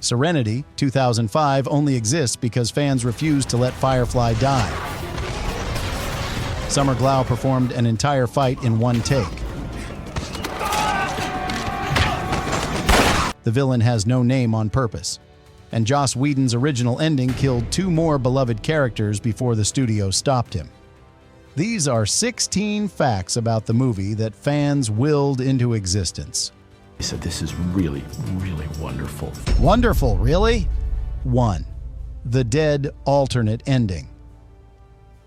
Serenity, 2005, only exists because fans refused to let Firefly die. Summer Glau performed an entire fight in one take. The villain has no name on purpose. And Joss Whedon's original ending killed 2 more beloved characters before the studio stopped him. These are 16 facts about the movie that fans willed into existence. He said, "This is really, really wonderful." Wonderful, really? 1. The dead alternate ending.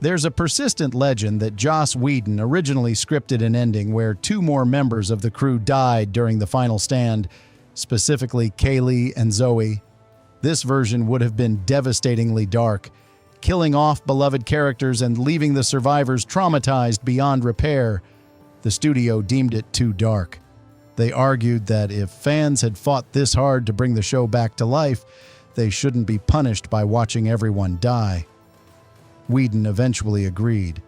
There's a persistent legend that Joss Whedon originally scripted an ending where 2 more members of the crew died during the final stand, specifically Kaylee and Zoe. This version would have been devastatingly dark, killing off beloved characters and leaving the survivors traumatized beyond repair. The studio deemed it too dark. They argued that if fans had fought this hard to bring the show back to life, they shouldn't be punished by watching everyone die. Whedon eventually agreed.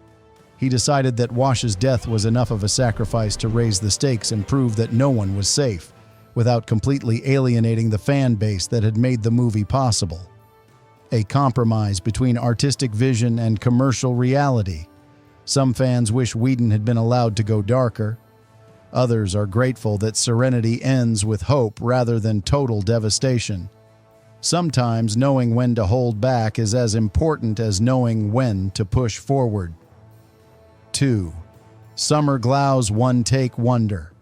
He decided that Wash's death was enough of a sacrifice to raise the stakes and prove that no one was safe, without completely alienating the fan base that had made the movie possible. A compromise between artistic vision and commercial reality. Some fans wish Whedon had been allowed to go darker. Others are grateful that Serenity ends with hope rather than total devastation. Sometimes knowing when to hold back is as important as knowing when to push forward. 2. Summer Glau's one-take wonder.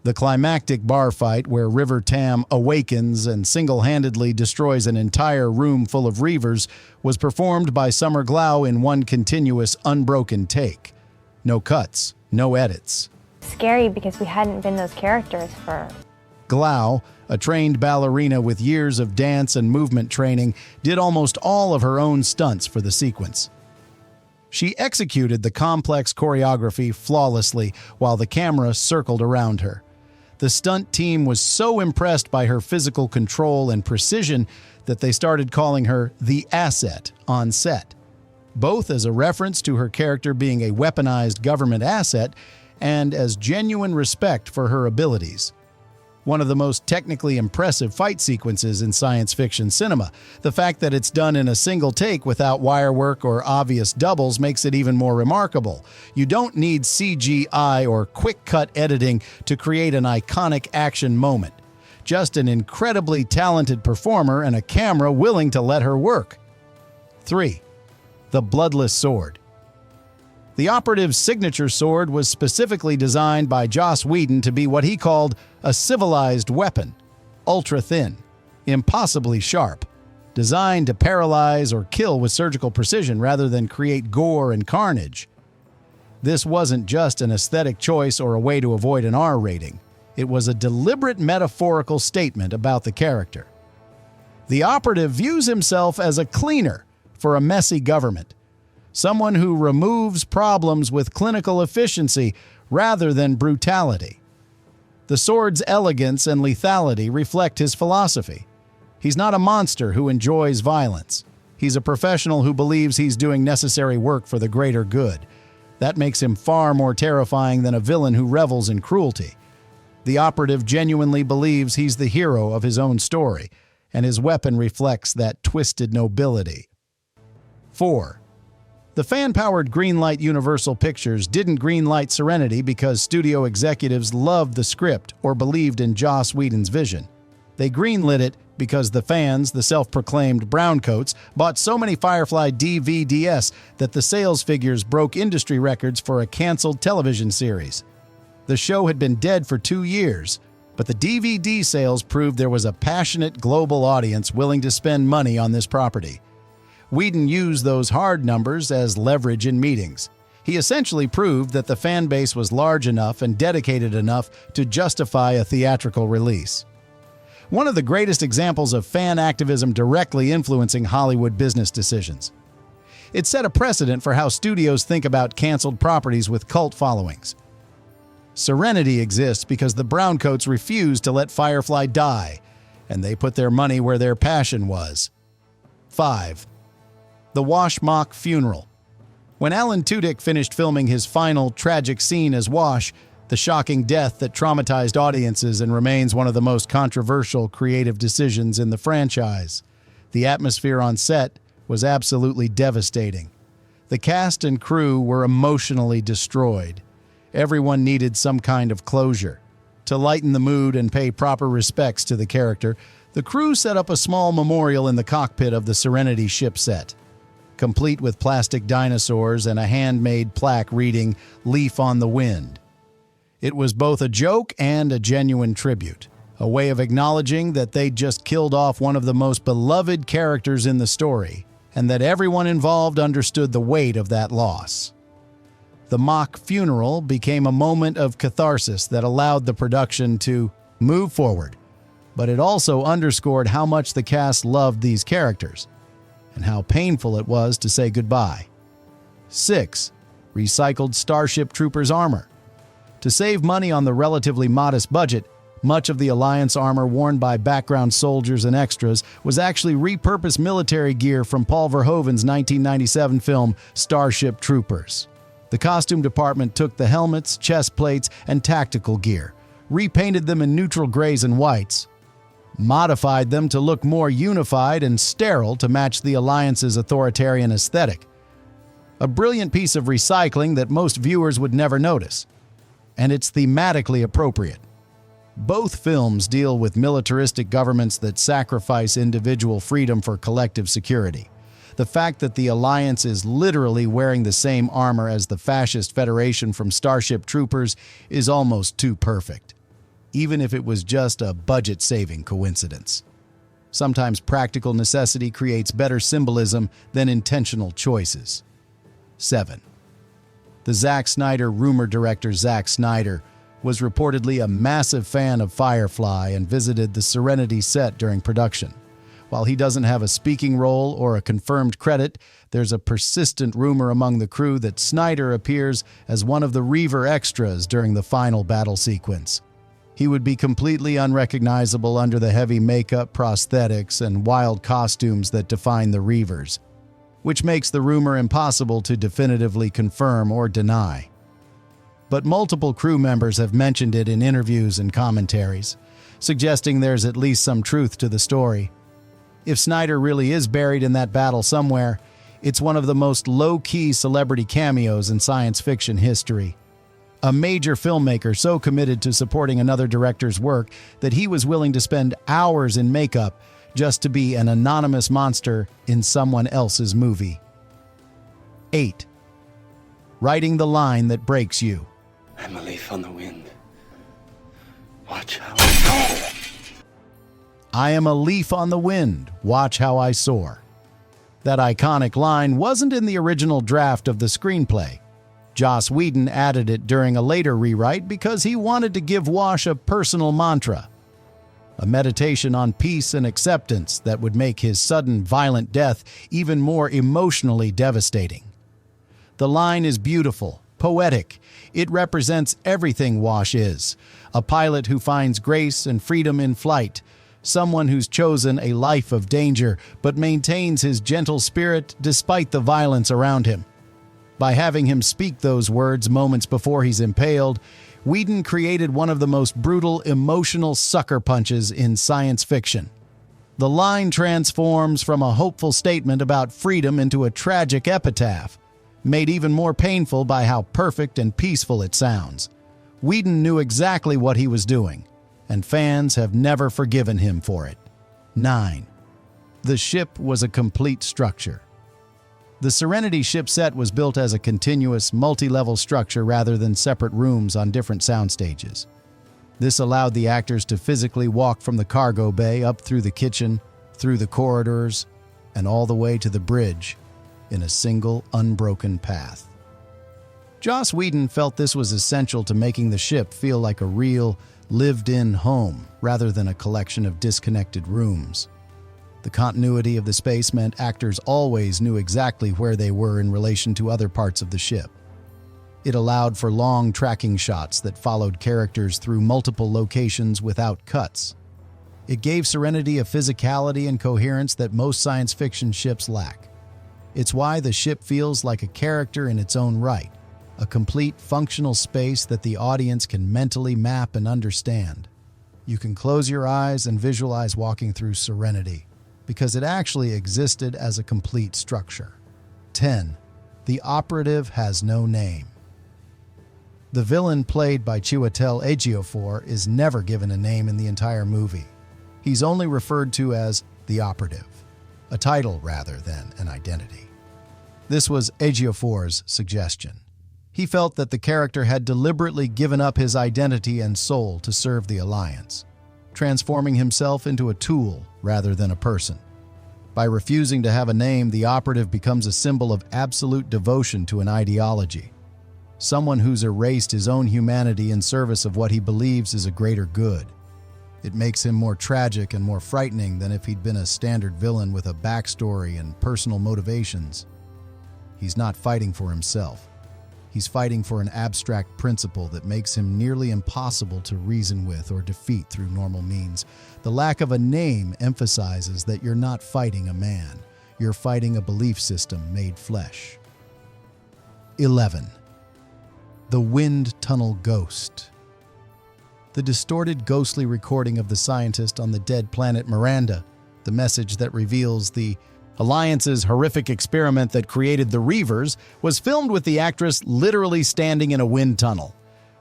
The climactic bar fight where River Tam awakens and single-handedly destroys an entire room full of Reavers was performed by Summer Glau in one continuous, unbroken take. No cuts, no edits. Scary because we hadn't been those characters for... Glau, a trained ballerina with years of dance and movement training, did almost all of her own stunts for the sequence. She executed the complex choreography flawlessly while the camera circled around her. The stunt team was so impressed by her physical control and precision that they started calling her the Asset on set, both as a reference to her character being a weaponized government asset and as genuine respect for her abilities. One of the most technically impressive fight sequences in science fiction cinema. The fact that it's done in a single take without wire work or obvious doubles makes it even more remarkable. You don't need CGI or quick-cut editing to create an iconic action moment. Just an incredibly talented performer and a camera willing to let her work. 3. The Bloodless Sword. The Operative's signature sword was specifically designed by Joss Whedon to be what he called a civilized weapon, ultra-thin, impossibly sharp, designed to paralyze or kill with surgical precision rather than create gore and carnage. This wasn't just an aesthetic choice or a way to avoid an R rating. It was a deliberate metaphorical statement about the character. The Operative views himself as a cleaner for a messy government. Someone who removes problems with clinical efficiency rather than brutality. The sword's elegance and lethality reflect his philosophy. He's not a monster who enjoys violence. He's a professional who believes he's doing necessary work for the greater good. That makes him far more terrifying than a villain who revels in cruelty. The Operative genuinely believes he's the hero of his own story, and his weapon reflects that twisted nobility. 4. The Fan-Powered Greenlight Universal Pictures didn't greenlight Serenity because studio executives loved the script or believed in Joss Whedon's vision. They greenlit it because the fans, the self-proclaimed browncoats, bought so many Firefly DVDs that the sales figures broke industry records for a canceled television series. The show had been dead for 2 years, but the DVD sales proved there was a passionate global audience willing to spend money on this property. Whedon used those hard numbers as leverage in meetings. He essentially proved that the fan base was large enough and dedicated enough to justify a theatrical release. One of the greatest examples of fan activism directly influencing Hollywood business decisions. It set a precedent for how studios think about canceled properties with cult followings. Serenity exists because the browncoats refused to let Firefly die, and they put their money where their passion was. 5. The Wash mock funeral. When Alan Tudyk finished filming his final tragic scene as Wash, The shocking death that traumatized audiences and remains one of the most controversial creative decisions in the franchise. The atmosphere on set was absolutely devastating. The cast and crew were emotionally destroyed. Everyone needed some kind of closure. To lighten the mood and pay proper respects to the character, the crew set up a small memorial in the cockpit of the Serenity ship set, complete with plastic dinosaurs and a handmade plaque reading, "Leaf on the Wind." It was both a joke and a genuine tribute, a way of acknowledging that they'd just killed off one of the most beloved characters in the story, and that everyone involved understood the weight of that loss. The mock funeral became a moment of catharsis that allowed the production to move forward, but it also underscored how much the cast loved these characters and how painful it was to say goodbye. 6. Recycled Starship Troopers armor. To save money on the relatively modest budget, much of the Alliance armor worn by background soldiers and extras was actually repurposed military gear from Paul Verhoeven's 1997 film Starship Troopers. The costume department took the helmets, chest plates, and tactical gear, repainted them in neutral grays and whites, modified them to look more unified and sterile to match the Alliance's authoritarian aesthetic. A brilliant piece of recycling that most viewers would never notice. And it's thematically appropriate. Both films deal with militaristic governments that sacrifice individual freedom for collective security. The fact that the Alliance is literally wearing the same armor as the Fascist Federation from Starship Troopers is almost too perfect, even if it was just a budget-saving coincidence. Sometimes practical necessity creates better symbolism than intentional choices. 7. The Zack Snyder rumor director Zack Snyder was reportedly a massive fan of Firefly and visited the Serenity set during production. While he doesn't have a speaking role or a confirmed credit, there's a persistent rumor among the crew that Snyder appears as one of the Reaver extras during the final battle sequence. He would be completely unrecognizable under the heavy makeup, prosthetics, and wild costumes that define the Reavers, which makes the rumor impossible to definitively confirm or deny. But multiple crew members have mentioned it in interviews and commentaries, suggesting there's at least some truth to the story. If Snyder really is buried in that battle somewhere, it's one of the most low-key celebrity cameos in science fiction history. A major filmmaker so committed to supporting another director's work that he was willing to spend hours in makeup just to be an anonymous monster in someone else's movie. 8. Writing the line that breaks you. I'm a leaf on the wind. Watch how I go. I am a leaf on the wind, watch how I soar. That iconic line wasn't in the original draft of the screenplay. Joss Whedon added it during a later rewrite because he wanted to give Wash a personal mantra, a meditation on peace and acceptance that would make his sudden violent death even more emotionally devastating. The line is beautiful, poetic. It represents everything Wash is, a pilot who finds grace and freedom in flight, someone who's chosen a life of danger but maintains his gentle spirit despite the violence around him. By having him speak those words moments before he's impaled, Whedon created one of the most brutal, emotional sucker punches in science fiction. The line transforms from a hopeful statement about freedom into a tragic epitaph, made even more painful by how perfect and peaceful it sounds. Whedon knew exactly what he was doing, and fans have never forgiven him for it. 9. The ship was a complete structure. The Serenity ship set was built as a continuous, multi-level structure rather than separate rooms on different sound stages. This allowed the actors to physically walk from the cargo bay up through the kitchen, through the corridors, and all the way to the bridge in a single, unbroken path. Joss Whedon felt this was essential to making the ship feel like a real, lived-in home rather than a collection of disconnected rooms. The continuity of the space meant actors always knew exactly where they were in relation to other parts of the ship. It allowed for long tracking shots that followed characters through multiple locations without cuts. It gave Serenity a physicality and coherence that most science fiction ships lack. It's why the ship feels like a character in its own right, a complete functional space that the audience can mentally map and understand. You can close your eyes and visualize walking through Serenity, because it actually existed as a complete structure. 10. The Operative Has No Name. The villain played by Chiwetel Ejiofor is never given a name in the entire movie. He's only referred to as the Operative, a title rather than an identity. This was Ejiofor's suggestion. He felt that the character had deliberately given up his identity and soul to serve the Alliance, transforming himself into a tool rather than a person. By refusing to have a name, the Operative becomes a symbol of absolute devotion to an ideology, someone who's erased his own humanity in service of what he believes is a greater good. It makes him more tragic and more frightening than if he'd been a standard villain with a backstory and personal motivations. He's not fighting for himself. He's fighting for an abstract principle that makes him nearly impossible to reason with or defeat through normal means. The lack of a name emphasizes that you're not fighting a man. You're fighting a belief system made flesh. 11. The Wind Tunnel Ghost. The distorted, ghostly recording of the scientist on the dead planet Miranda, the message that reveals the Alliance's horrific experiment that created the Reavers, was filmed with the actress literally standing in a wind tunnel.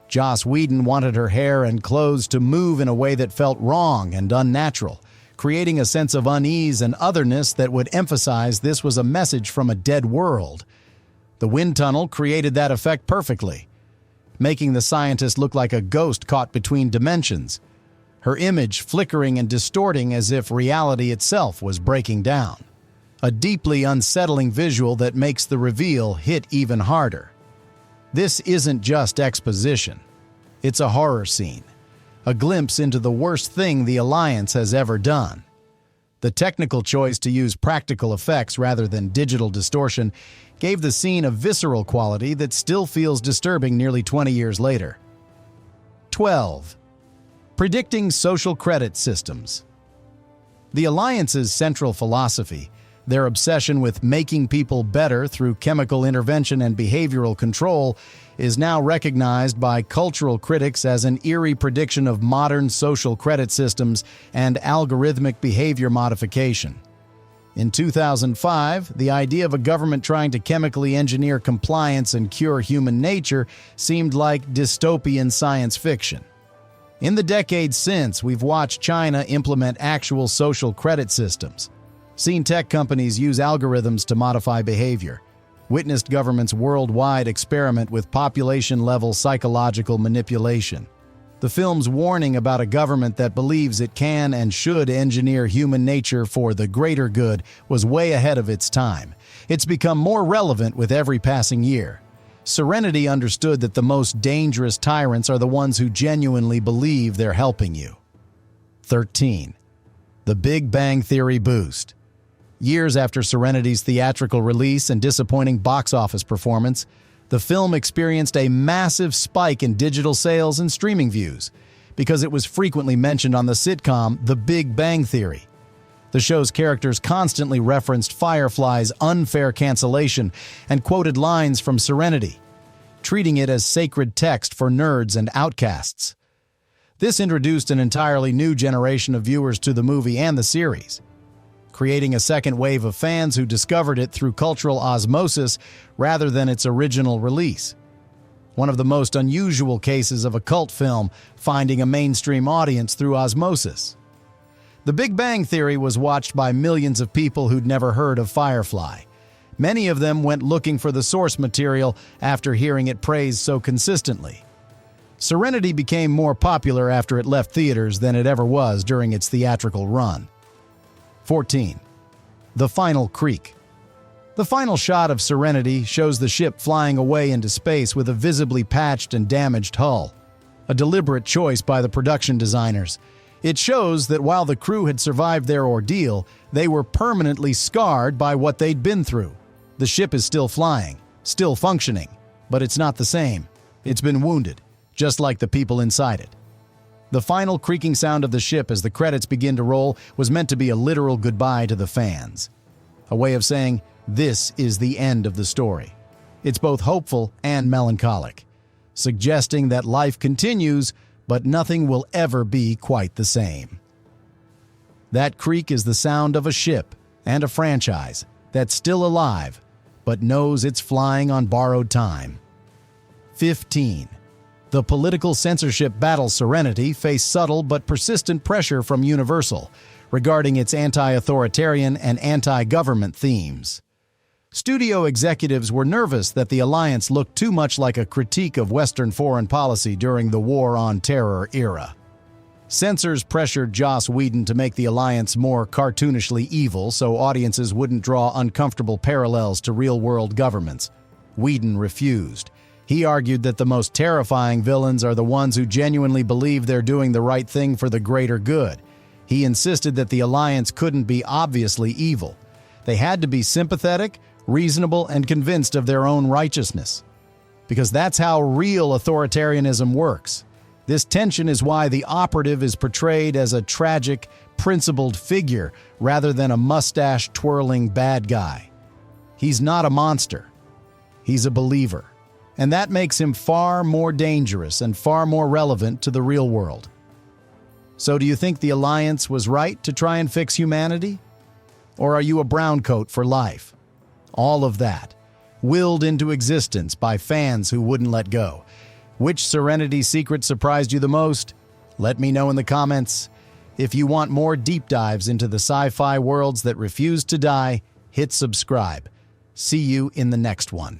Joss Whedon wanted her hair and clothes to move in a way that felt wrong and unnatural, creating a sense of unease and otherness that would emphasize this was a message from a dead world. The wind tunnel created that effect perfectly, making the scientist look like a ghost caught between dimensions, her image flickering and distorting as if reality itself was breaking down. A deeply unsettling visual that makes the reveal hit even harder. This isn't just exposition. It's a horror scene, a glimpse into the worst thing the Alliance has ever done. The technical choice to use practical effects rather than digital distortion gave the scene a visceral quality that still feels disturbing nearly 20 years later. 12. Predicting social credit systems. The Alliance's central philosophy, their obsession with making people better through chemical intervention and behavioral control, is now recognized by cultural critics as an eerie prediction of modern social credit systems and algorithmic behavior modification. In 2005, the idea of a government trying to chemically engineer compliance and cure human nature seemed like dystopian science fiction. In the decades since, we've watched China implement actual social credit systems, seen tech companies use algorithms to modify behavior, witnessed governments worldwide experiment with population-level psychological manipulation. The film's warning about a government that believes it can and should engineer human nature for the greater good was way ahead of its time. It's become more relevant with every passing year. Serenity understood that the most dangerous tyrants are the ones who genuinely believe they're helping you. 13. The Big Bang Theory Boost. Years after Serenity's theatrical release and disappointing box office performance, the film experienced a massive spike in digital sales and streaming views because it was frequently mentioned on the sitcom The Big Bang Theory. The show's characters constantly referenced Firefly's unfair cancellation and quoted lines from Serenity, treating it as sacred text for nerds and outcasts. This introduced an entirely new generation of viewers to the movie and the series, creating a second wave of fans who discovered it through cultural osmosis rather than its original release. One of the most unusual cases of a cult film finding a mainstream audience through osmosis. The Big Bang Theory was watched by millions of people who'd never heard of Firefly. Many of them went looking for the source material after hearing it praised so consistently. Serenity became more popular after it left theaters than it ever was during its theatrical run. 14. The Final Creak. The final shot of Serenity shows the ship flying away into space with a visibly patched and damaged hull, a deliberate choice by the production designers. It shows that while the crew had survived their ordeal, they were permanently scarred by what they'd been through. The ship is still flying, still functioning, but it's not the same. It's been wounded, just like the people inside it. The final creaking sound of the ship as the credits begin to roll was meant to be a literal goodbye to the fans, a way of saying, this is the end of the story. It's both hopeful and melancholic, suggesting that life continues, but nothing will ever be quite the same. That creak is the sound of a ship and a franchise that's still alive, but knows it's flying on borrowed time. 15. The political censorship battle Serenity faced subtle but persistent pressure from Universal regarding its anti-authoritarian and anti-government themes. Studio executives were nervous that the alliance looked too much like a critique of Western foreign policy during the War on Terror era. Censors pressured Joss Whedon to make the alliance more cartoonishly evil so audiences wouldn't draw uncomfortable parallels to real-world governments. Whedon refused. He argued that the most terrifying villains are the ones who genuinely believe they're doing the right thing for the greater good. He insisted that the alliance couldn't be obviously evil. They had to be sympathetic, reasonable, and convinced of their own righteousness. Because that's how real authoritarianism works. This tension is why the Operative is portrayed as a tragic, principled figure rather than a mustache-twirling bad guy. He's not a monster. He's a believer. And that makes him far more dangerous and far more relevant to the real world. So do you think the Alliance was right to try and fix humanity? Or are you a browncoat for life? All of that, willed into existence by fans who wouldn't let go. Which Serenity secret surprised you the most? Let me know in the comments. If you want more deep dives into the sci-fi worlds that refuse to die, hit subscribe. See you in the next one.